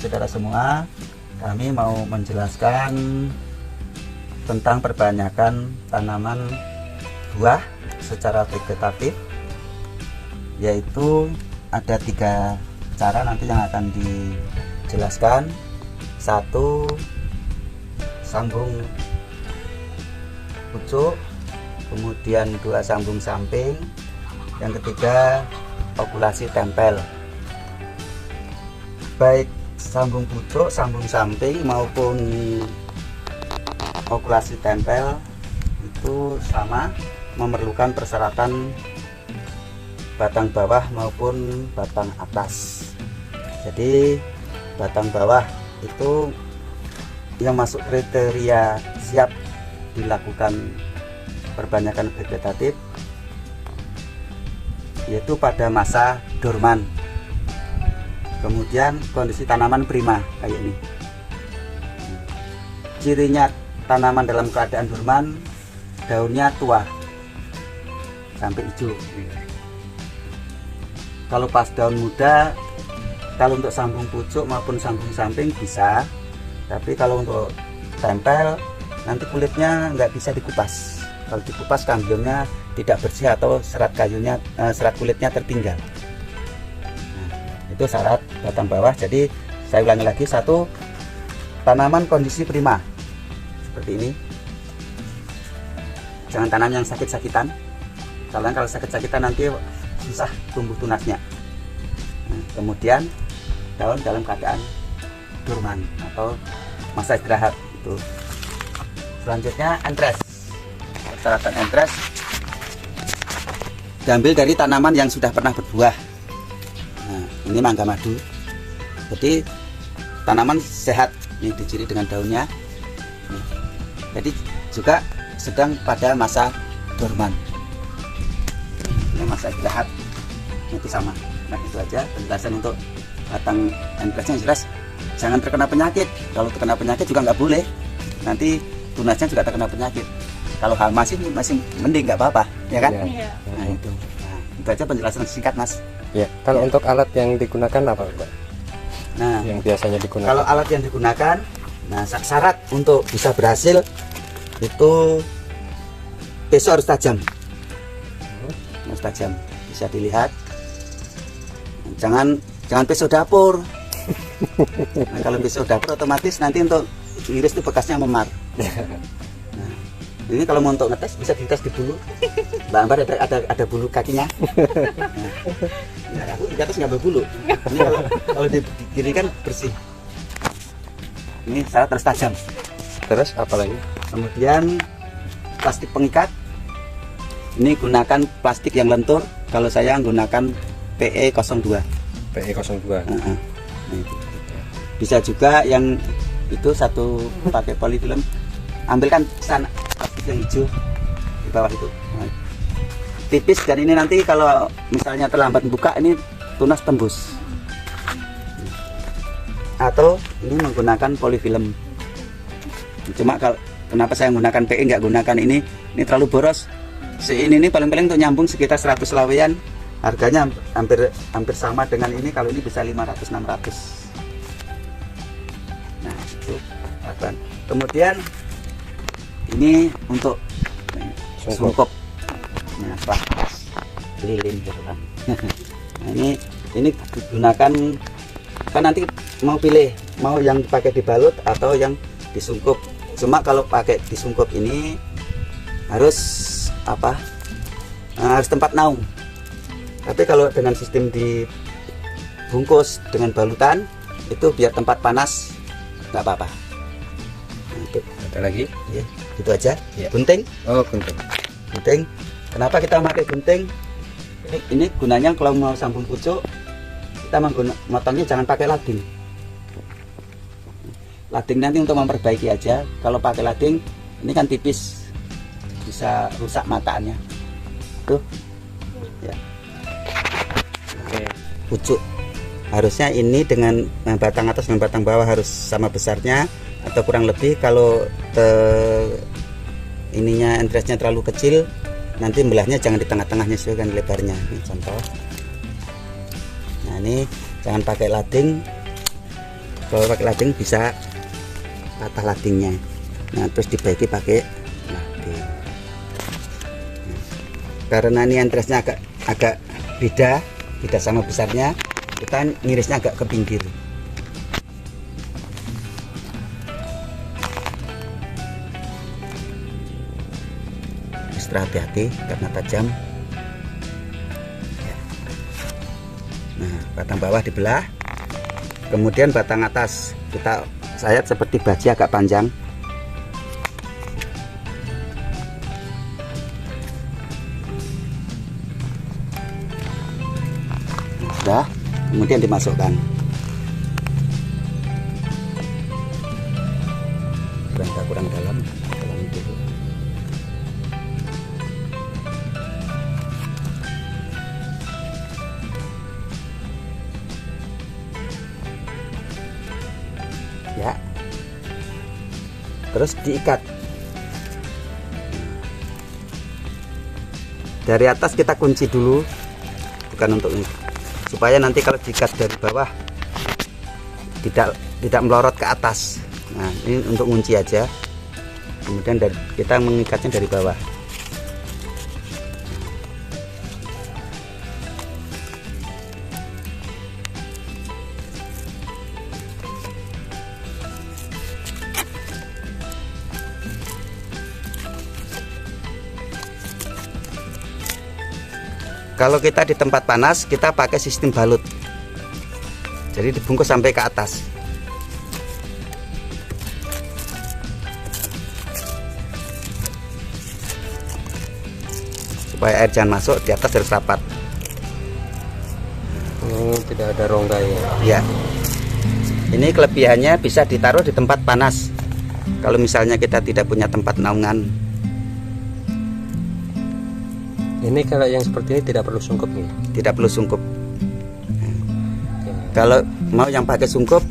saudara semua, kami mau menjelaskan tentang perbanyakan tanaman buah secara vegetatif, yaitu ada 3 cara nanti yang akan dijelaskan. 1, sambung pucuk, kemudian 2, sambung samping, yang ketiga okulasi tempel. Baik sambung pucuk, sambung samping maupun okulasi tempel itu sama, memerlukan persyaratan batang bawah maupun batang atas. Jadi batang bawah itu yang masuk kriteria siap dilakukan perbanyakan vegetatif, yaitu pada masa dorman. Kemudian kondisi tanaman prima kayak ini. Cirinya tanaman dalam keadaan dorman, daunnya tua sampai hijau. Kalau pas daun muda, kalau untuk sambung pucuk maupun sambung samping bisa, tapi kalau untuk tempel nanti kulitnya nggak bisa dikupas. Kalau dikupas kambiumnya tidak bersih atau serat kayunya, serat kulitnya tertinggal. Nah, itu syarat batang bawah. Jadi saya ulangi lagi, 1, tanaman kondisi prima seperti ini. Jangan tanam yang sakit-sakitan. Kalau sakit-sakitan nanti susah tumbuh tunasnya. Nah, kemudian daun dalam keadaan dorman atau masa istirahat itu. Selanjutnya entres. Persyaratan entres diambil dari tanaman yang sudah pernah berbuah. Nah, ini mangga madu. Jadi tanaman sehat, ini diciri dengan daunnya. Nah, jadi juga sedang pada masa dorman. Masa istirahat itu sama. Nah, itu aja penjelasan untuk batang entresnya. Jelas jangan terkena penyakit. Kalau terkena penyakit juga nggak boleh, nanti tunasnya juga terkena penyakit. Kalau hal masih mending, nggak apa-apa, ya kan? Ya. Nah, itu aja penjelasan singkat, Mas. Ya, kalau untuk alat yang digunakan apa, Pak? Nah, yang biasanya digunakan. Kalau alat yang digunakan, nah syarat untuk bisa berhasil itu pisau harus tajam. Harus tajam, bisa dilihat. Jangan pisau dapur. Nah, kalau pisau dapur otomatis nanti untuk iris itu bekasnya memar. Nah, ini kalau mau untuk ngetes bisa dites di bulu. Mbak Ambar ada bulu kakinya. Nah, aku di atas nggak berbulu. Ini kalau di kiri kan bersih. Ini syarat terus tajam. Terus apa lagi? Kemudian plastik pengikat. Ini gunakan plastik yang lentur. Kalau saya menggunakan PE02. PE02. Nah, itu. Bisa juga yang itu satu pakai polifilm. Ambilkan sana plastik yang hijau di bawah itu. Nah, tipis, dan ini nanti kalau misalnya terlambat buka ini tunas tembus. Atau ini menggunakan polifilm. Cuma kalau kenapa saya menggunakan PE nggak gunakan ini terlalu boros. Ini paling-paling untuk nyambung sekitar 100 lawean, harganya hampir sama dengan ini. Kalau ini bisa 500-600. Nah, itu apa? Kemudian ini untuk sungkup. Nah, lilin gitu kan. Nah, ini gunakan kan nanti mau pilih mau yang pakai dibalut atau yang disungkup. Cuma kalau pakai disungkup ini harus harus tempat naung. Tapi kalau dengan sistem dibungkus dengan balutan itu biar tempat panas nggak apa-apa. Nah, itu Ada lagi? ya, itu aja. Ya. Gunting. Oh, gunting. Gunting. Kenapa kita pakai gunting? Ini gunanya kalau mau sambung pucuk kita motongnya jangan pakai lading. Lading nanti untuk memperbaiki aja. Kalau pakai lading ini kan tipis, bisa rusak mataannya. Tuh ya. Oke. Pucuk harusnya ini dengan batang atas dan batang bawah harus sama besarnya atau kurang lebih. Kalau ininya entresnya terlalu kecil, nanti belahnya jangan di tengah-tengahnya, sesuaikan lebarnya. Ini contoh. Nah, ini jangan pakai lading. Kalau pakai lading bisa patah ladingnya. Nah, terus dibaiki pakai lading. Nah, karena ini antrasnya agak beda sama besarnya, kita ngirisnya agak ke pinggir. Ekstra hati-hati karena tajam. Nah, batang bawah dibelah, kemudian batang atas kita sayat seperti baji agak panjang. Sudah, kemudian dimasukkan. Kurang dalam dulu. Ya, terus diikat dari atas, kita kunci dulu, bukan untuk ini, supaya nanti kalau diikat dari bawah tidak melorot ke atas. Nah, ini untuk kunci aja, kemudian kita mengikatnya dari bawah. Kalau kita di tempat panas, kita pakai sistem balut. Jadi dibungkus sampai ke atas. Supaya air jangan masuk, di atas harus rapat. Tidak ada rongga Ya. ya. Ini kelebihannya bisa ditaruh di tempat panas. Kalau misalnya kita tidak punya tempat naungan. Ini kalau yang seperti ini tidak perlu sungkup nih. Tidak perlu sungkup. Kalau mau yang pakai sungkup,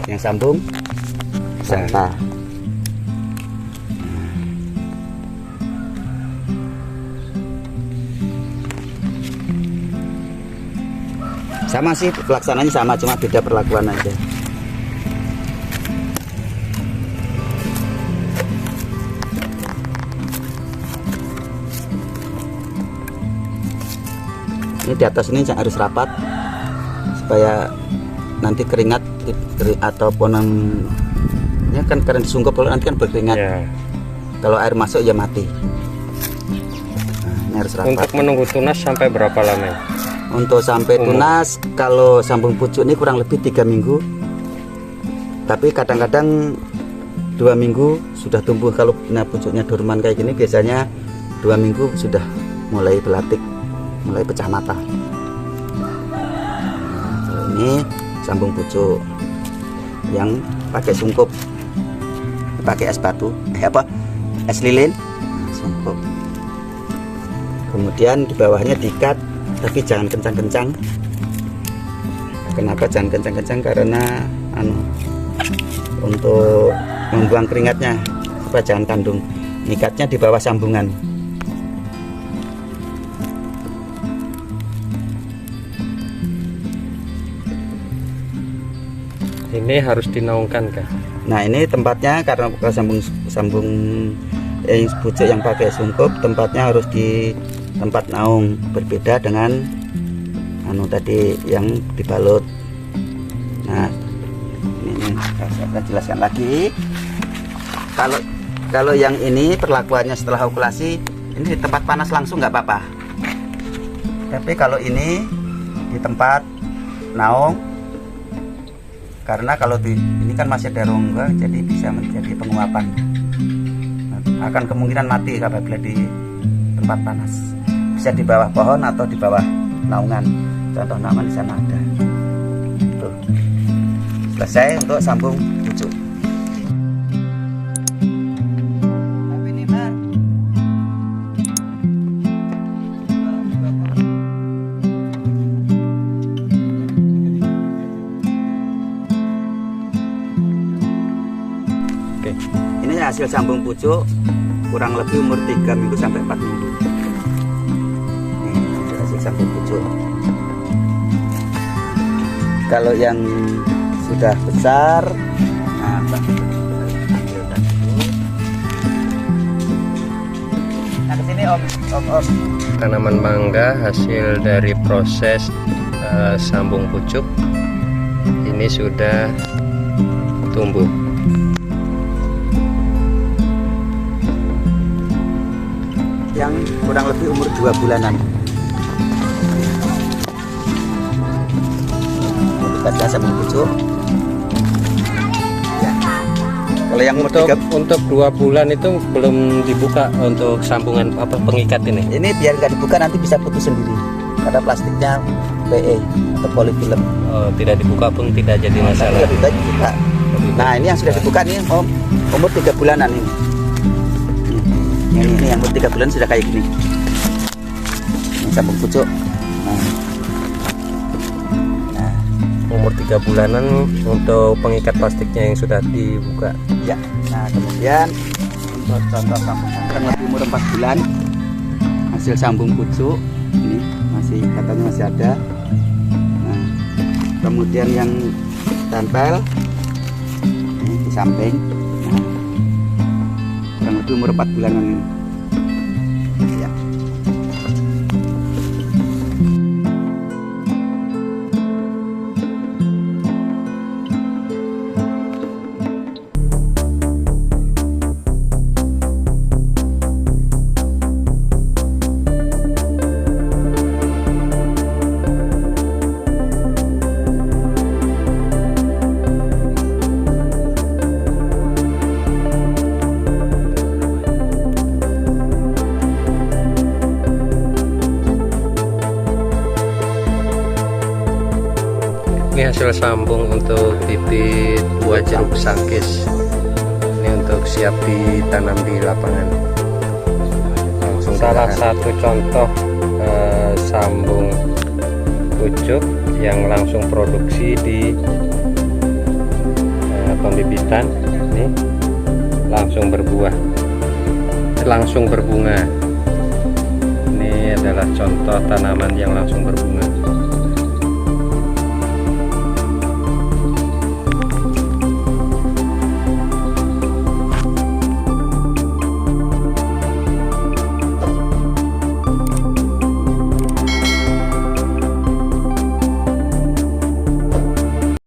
yang sambung bisa. Sama sih pelaksananya sama, cuma beda perlakuan aja. Ini di atas ini harus rapat supaya nanti keringat ataupun ya kan, karena disungkup nanti kan berkeringat. Ya. Kalau air masuk ya mati. Nah, ini harus rapat. Untuk menunggu tunas sampai berapa lama? Untuk sampai tunas, kalau sambung pucuk ini kurang lebih 3 minggu. Tapi kadang-kadang 2 minggu sudah tumbuh. Kalau pucuknya dorman kayak gini, biasanya 2 minggu sudah mulai belatik, mulai pecah mata. Nah, ini sambung pucuk yang pakai sungkup, pakai es batu, es lilin, sungkup. Kemudian di bawahnya diikat, tapi jangan kencang-kencang. Kenapa jangan kencang-kencang? Karena untuk membuang keringatnya, supaya jangan kandung. Ikatnya di bawah sambungan. Ini harus dinaungkan kah? Nah, ini tempatnya karena sambung pucuk yang pakai sungkup, tempatnya harus di tempat naung, berbeda dengan tadi yang dibalut. Nah, ini saya akan jelaskan lagi. Kalau yang ini perlakuannya setelah okulasi, ini di tempat panas langsung nggak apa-apa. Tapi kalau ini di tempat naung, karena kalau ini kan masih ada rongga, jadi bisa menjadi penguapan. Nah, akan kemungkinan mati apabila di tempat panas. Bisa di bawah pohon atau di bawah naungan. Contoh naungan di sana ada. Tuh. Selesai untuk sambung pucuk. Oke. Ini hasil sambung pucuk, kurang lebih umur 3 minggu sampai 4 minggu. Ini hasil sambung pucuk. Kalau yang sudah besar. Nah, ambilkan dulu. Nah, kesini om. Tanaman mangga hasil dari proses sambung pucuk ini sudah tumbuh. Yang kurang lebih umur 2 bulanan. Baca sambung pucuk. Ya. Kalau yang umur Untuk 2 bulan itu belum dibuka untuk sambungan pengikat ini. ini biar nggak dibuka nanti bisa putus sendiri karena plastiknya PE atau polifilm. Oh, tidak dibuka pun tidak jadi masalah. Lebih baik dibuka. Nah, ini yang sudah dibuka nih om, umur 3 bulanan ini. Ini yang umur 3 bulan sudah kayak gini. Ini sambung pucuk. Nah, Umur 3 bulanan untuk pengikat plastiknya yang sudah dibuka. ya. Nah, kemudian untuk contoh sambung yang lebih umur 4 bulan hasil sambung pucuk ini katanya masih ada. Nah, kemudian yang tempel ini di samping. Nah, kurang lebih umur 4 bulanan ini. Ya. Ini hasil sambung untuk bibit buah jeruk sakis. Ini untuk siap ditanam di lapangan. Salah satu contoh sambung pucuk yang langsung produksi di pembibitan. Ini langsung berbuah, langsung berbunga. Ini adalah contoh tanaman yang langsung berbunga.